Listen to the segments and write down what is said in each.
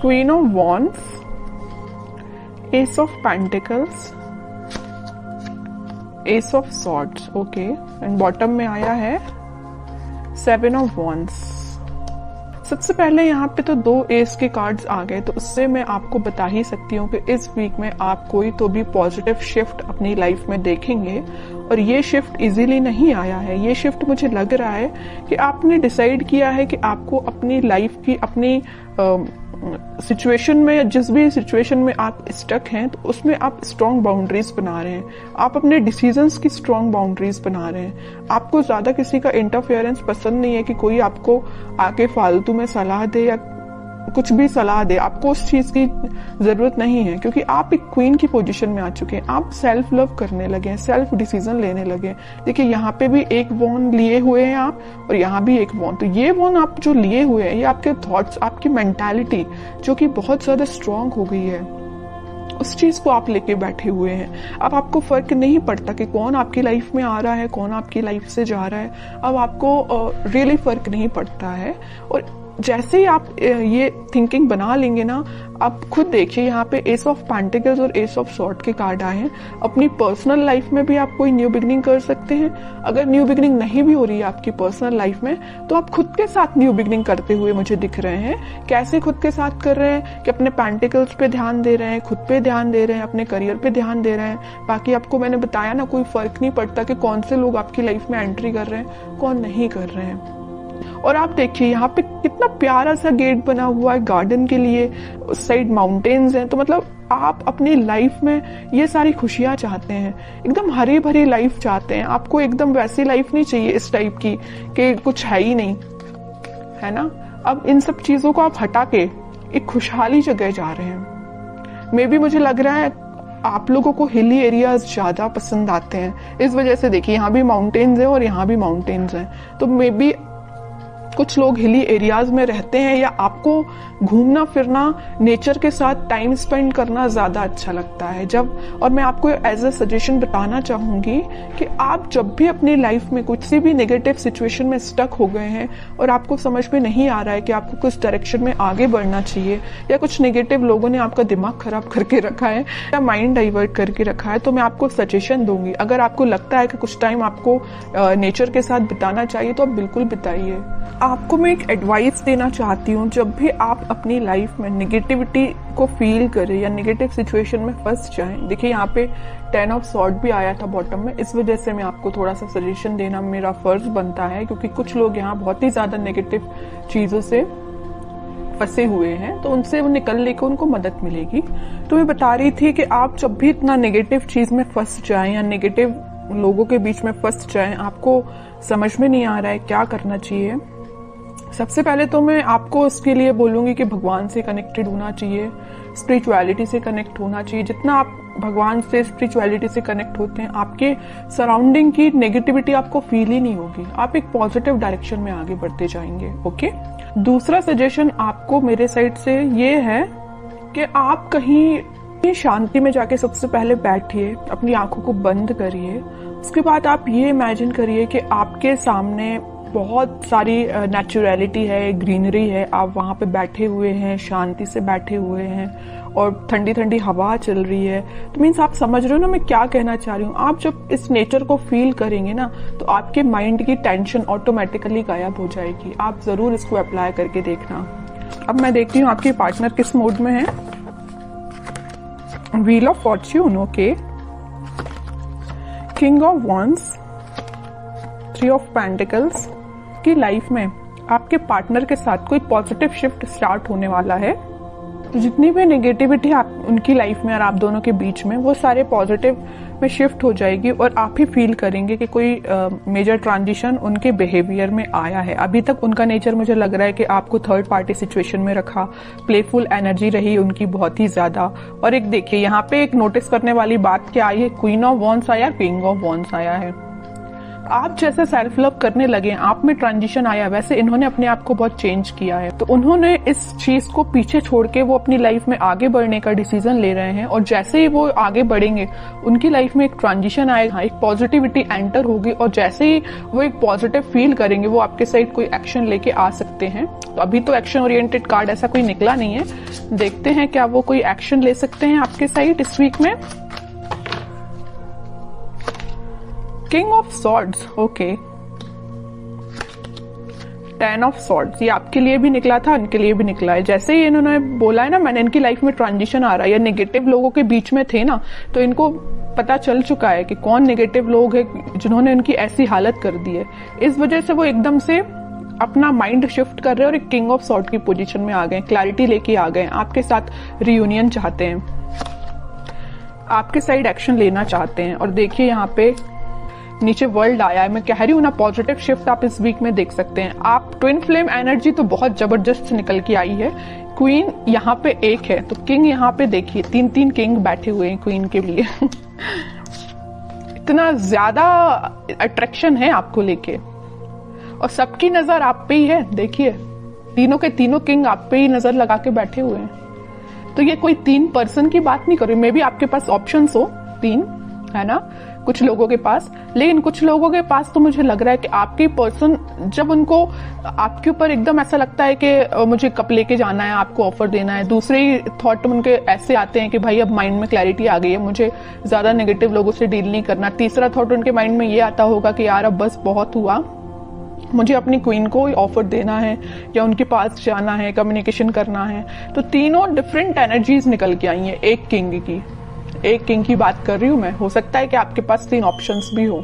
Queen of wands, S of pentacles, S of swords, okay, and bottom में आया है 7 of wands. सबसे पहले यहाँ पे तो 2 एस के कार्ड्स आ गए, तो उससे मैं आपको बता ही सकती हूँ कि इस वीक में आप कोई तो भी पॉजिटिव शिफ्ट अपनी लाइफ में देखेंगे। और ये शिफ्ट इजीली नहीं आया है, ये शिफ्ट मुझे लग रहा है कि आपने डिसाइड किया है कि आपको अपनी लाइफ की, अपनी सिचुएशन में, जिस भी सिचुएशन में आप स्टक हैं, तो उसमें आप स्ट्रॉन्ग बाउंड्रीज बना रहे हैं, आप अपने डिसीजंस की स्ट्रॉन्ग बाउंड्रीज बना रहे हैं। आपको ज्यादा किसी का इंटरफेरेंस पसंद नहीं है कि कोई आपको आके फालतू में सलाह दे या कुछ भी सलाह दे, आपको उस चीज की जरूरत नहीं है, क्योंकि आप एक क्वीन की पोजीशन में आ चुके हैं। आप सेल्फ लव करने लगे हैं, सेल्फ डिसीजन लेने लगे हैं। देखिए यहाँ पे भी एक वॉन्ड लिए हुए हैं आप, और यहाँ भी एक वॉन्ड। तो ये वॉन्ड आप जो लिए हुए हैं, ये आपके थॉट्स, आपकी मेंटालिटी जो कि बहुत ज्यादा स्ट्रांग हो गई है, उस चीज को आप लेके बैठे हुए हैं। अब आपको फर्क नहीं पड़ता कि कौन आपकी लाइफ में आ रहा है, कौन आपकी लाइफ से जा रहा है। अब आपको रियली फर्क नहीं पड़ता है। और जैसे ही आप ये थिंकिंग बना लेंगे ना, आप खुद देखिए यहाँ पे एस ऑफ पेंटिकल्स और एस ऑफ सॉर्ड के कार्ड आए हैं। अपनी पर्सनल लाइफ में भी आप कोई न्यू बिगनिंग कर सकते हैं। अगर न्यू बिगनिंग नहीं भी हो रही है आपकी पर्सनल लाइफ में, तो आप खुद के साथ न्यू बिगनिंग करते हुए मुझे दिख रहे हैं। कैसे खुद के साथ कर रहे हैं कि अपने पेंटिकल्स पे ध्यान दे रहे हैं, खुद पे ध्यान दे रहे हैं, अपने करियर पे ध्यान दे रहे हैं। बाकी आपको मैंने बताया ना, कोई फर्क नहीं पड़ता कि कौन से लोग आपकी लाइफ में एंट्री कर रहे हैं, कौन नहीं कर रहे हैं। और आप देखिए यहाँ पे कितना प्यारा सा गेट बना हुआ है गार्डन के लिए, उस साइड माउंटेन्स हैं। तो मतलब आप अपनी लाइफ में ये सारी खुशियां चाहते हैं, एकदम हरी भरी लाइफ चाहते हैं। आपको एकदम वैसी लाइफ नहीं चाहिए इस टाइप की कि कुछ है ही नहीं, है ना। अब इन सब चीजों को आप हटा के एक खुशहाली जगह जा रहे हैं। मे बी मुझे लग रहा है आप लोगों को हिली एरियाज ज्यादा पसंद आते हैं, इस वजह से देखिए यहाँ भी माउंटेन्स हैं और यहाँ भी माउंटेन्स हैं। तो मे बी कुछ लोग हिली एरियाज में रहते हैं, या आपको घूमना फिरना, नेचर के साथ टाइम स्पेंड करना ज्यादा अच्छा लगता है। जब, और मैं आपको एज अ सजेशन बताना चाहूंगी कि आप जब भी अपनी लाइफ में कुछ सी भी नेगेटिव सिचुएशन में स्टक हो गए हैं और आपको समझ में नहीं आ रहा है कि आपको कुछ डायरेक्शन में आगे बढ़ना चाहिए, या कुछ नेगेटिव लोगों ने आपका दिमाग खराब करके रखा है या माइंड डाइवर्ट करके रखा है, तो मैं आपको सजेशन दूंगी। अगर आपको लगता है कि कुछ टाइम आपको नेचर के साथ बिताना चाहिए, तो आप बिल्कुल बिताइए। आपको मैं एक एडवाइस देना चाहती हूँ, जब भी आप अपनी लाइफ में नेगेटिविटी को फील करें या नेगेटिव सिचुएशन में फंस जाएं, देखिए यहाँ पे 10 ऑफ सॉर्ड भी आया था बॉटम में, इस वजह से मैं आपको थोड़ा सा सजेशन देना मेरा फर्ज बनता है, क्योंकि कुछ लोग यहाँ बहुत ही ज्यादा नेगेटिव चीजों से फंसे हुए हैं, तो उनसे वो निकलने को उनको मदद मिलेगी। तो मैं बता रही थी कि आप जब भी इतना नेगेटिव चीज में फंस जाएं या नेगेटिव लोगों के बीच में फंस जाएं, आपको समझ में नहीं आ रहा है क्या करना चाहिए, सबसे पहले तो मैं आपको इसके लिए बोलूंगी कि भगवान से कनेक्टेड होना चाहिए, स्पिरिचुअलिटी से कनेक्ट होना चाहिए। जितना आप भगवान से, स्पिरिचुअलिटी से कनेक्ट होते हैं, आपके सराउंडिंग की नेगेटिविटी आपको फील ही नहीं होगी, आप एक पॉजिटिव डायरेक्शन में आगे बढ़ते जाएंगे। ओके। दूसरा सजेशन आपको मेरे साइड से ये है कि आप कहीं शांति में जाके सबसे पहले बैठिए, अपनी आंखों को बंद करिए। उसके बाद आप ये इमेजिन करिए कि आपके सामने बहुत सारी नेचुरलिटी है, ग्रीनरी है, आप वहां पे बैठे हुए हैं, शांति से बैठे हुए हैं, और ठंडी ठंडी हवा चल रही है। तो मीन्स आप समझ रहे हो ना मैं क्या कहना चाह रही हूँ। आप जब इस नेचर को फील करेंगे ना, तो आपके माइंड की टेंशन ऑटोमेटिकली गायब हो जाएगी। आप जरूर इसको अप्लाई करके देखना। अब मैं देखती हूँ आपके पार्टनर किस मूड में है। Wheel of Fortune, okay, king of wands, 3 of pentacles. की लाइफ में आपके पार्टनर के साथ कोई पॉजिटिव शिफ्ट स्टार्ट होने वाला है। तो जितनी भी नेगेटिविटी आप उनकी लाइफ में और आप दोनों के बीच में, वो सारे पॉजिटिव में शिफ्ट हो जाएगी, और आप ही फील करेंगे कि कोई मेजर ट्रांजिशन उनके बिहेवियर में आया है। अभी तक उनका नेचर मुझे लग रहा है कि आपको थर्ड पार्टी सिचुएशन में रखा, प्लेफुल एनर्जी रही उनकी बहुत ही ज्यादा। और एक देखिए यहाँ पे एक नोटिस करने वाली बात क्या आई है, क्वीन ऑफ वॉन्ड्स आया, किंग ऑफ वॉन्ड्स आया है। आप जैसे सेल्फ लव करने लगे, आप में ट्रांजिशन आया, वैसे इन्होंने अपने आप को बहुत चेंज किया है। तो उन्होंने इस चीज को पीछे छोड़ के वो अपनी लाइफ में आगे बढ़ने का डिसीजन ले रहे हैं, और जैसे ही वो आगे बढ़ेंगे उनकी लाइफ में एक ट्रांजिशन आएगा, एक पॉजिटिविटी एंटर होगी, और जैसे ही वो एक पॉजिटिव फील करेंगे वो आपके साइड कोई एक्शन लेके आ सकते हैं। तो अभी तो एक्शन ओरिएंटेड कार्ड ऐसा कोई निकला नहीं है, देखते हैं क्या वो कोई एक्शन ले सकते हैं आपके साइड इस वीक में। King of swords, okay, 10 of swords, ये आपके लिए भी निकला था, इनके लिए भी निकला है। जैसे ही इन्होंने बोला है ना, मैंने इनकी लाइफ में ट्रांजिशन आ रहा है, या नेगेटिव लोगों के बीच में थे ना, तो इनको पता चल चुका है कि कौन नेगेटिव लोग हैं जिन्होंने इनकी ऐसी हालत कर दी है। इस वजह से वो एकदम से अपना माइंड शिफ्ट कर रहे हैं और एक किंग ऑफ सॉर्ड की पोजीशन में आ गए, क्लैरिटी लेके आ गए, आपके साथ रियूनियन चाहते हैं, आपके साइड एक्शन लेना चाहते हैं। और देखिए यहाँ पे नीचे वर्ल्ड आया है, मैं कह रही हूँ ना, पॉजिटिव शिफ्ट आप इस वीक में देख सकते हैं। आप ट्विन फ्लेम एनर्जी तो बहुत जबरदस्त निकल के आई है। क्वीन यहाँ पे एक है, तो किंग यहाँ पे देखिए 3-3 किंग बैठे हुए हैं क्वीन के लिए इतना ज्यादा अट्रैक्शन है आपको लेके, और सबकी नजर आप पे ही है। देखिए तीनों के तीनों किंग आप पे ही नजर लगा के बैठे हुए हैं। तो ये कोई 3 पर्सन की बात नहीं कर रही, मे भी आपके पास ऑप्शंस हो 3, है ना, कुछ लोगों के पास, लेकिन कुछ लोगों के पास तो मुझे लग रहा है कि आपके पर्सन, जब उनको आपके ऊपर एकदम ऐसा लगता है कि मुझे कप लेके जाना है, आपको ऑफर देना है, दूसरे ही थॉट उनके ऐसे आते हैं कि भाई अब माइंड में क्लैरिटी आ गई है, मुझे ज्यादा नेगेटिव लोगों से डील नहीं करना। तीसरा थॉट उनके माइंड में ये आता होगा कि यार अब बस बहुत हुआ, मुझे अपनी क्वीन को ऑफर देना है या उनके पास जाना है, कम्युनिकेशन करना है। तो तीनों डिफरेंट एनर्जीज निकल के आई हैं एक किंग की बात कर रही हूं मैं। हो सकता है कि आपके पास 3 ऑप्शंस भी हो।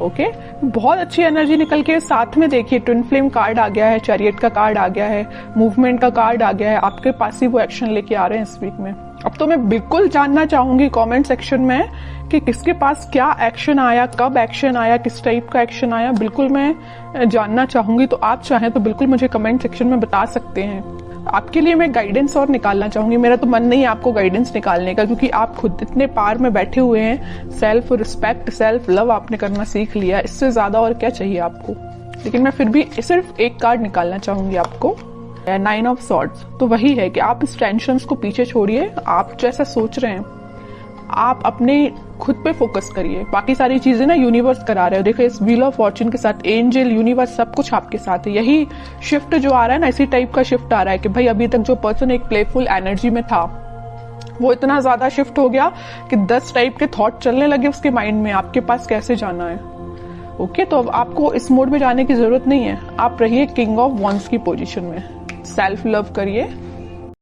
ओके, बहुत अच्छी एनर्जी निकल के साथ में देखिए ट्विन फ्लेम कार्ड आ गया है, चैरियट का कार्ड आ गया है, मूवमेंट का कार्ड आ गया है, आपके पास ही वो एक्शन लेके आ रहे हैं इस वीक में। अब तो मैं बिल्कुल जानना चाहूंगी कमेंट सेक्शन में कि किसके पास क्या एक्शन आया, कब एक्शन आया, किस टाइप का एक्शन आया, बिल्कुल मैं जानना चाहूंगी। तो आप चाहें तो बिल्कुल मुझे कमेंट सेक्शन में बता सकते हैं। आपके लिए मैं गाइडेंस और निकालना चाहूंगी, मेरा तो मन नहीं है आपको गाइडेंस निकालने का, क्योंकि आप खुद इतने पार में बैठे हुए हैं, सेल्फ रिस्पेक्ट, सेल्फ लव आपने करना सीख लिया, इससे ज्यादा और क्या चाहिए आपको। लेकिन मैं फिर भी सिर्फ एक कार्ड निकालना चाहूंगी आपको, 9 ऑफ सॉर्ड्स। तो वही है कि आप इस टेंशन को पीछे छोड़िए, आप जैसा सोच रहे हैं आप अपने खुद पे फोकस करिए, बाकी सारी चीजें ना यूनिवर्स करा रहे हो। देखो इस व्हील ऑफ फॉर्च्यून के साथ एंजल, यूनिवर्स सब कुछ आपके साथ है। यही शिफ्ट जो आ रहा है ना, इसी टाइप का शिफ्ट आ रहा है कि भाई अभी तक जो पर्सन एक प्लेफुल एनर्जी में था वो इतना ज्यादा शिफ्ट हो गया कि 10 टाइप के थॉट चलने लगे उसके माइंड में, आपके पास कैसे जाना है। ओके, तो अब आपको इस मोड में जाने की जरूरत नहीं है, आप रहिए किंग ऑफ वॉन्ड्स की पोजीशन में, सेल्फ लव करिए,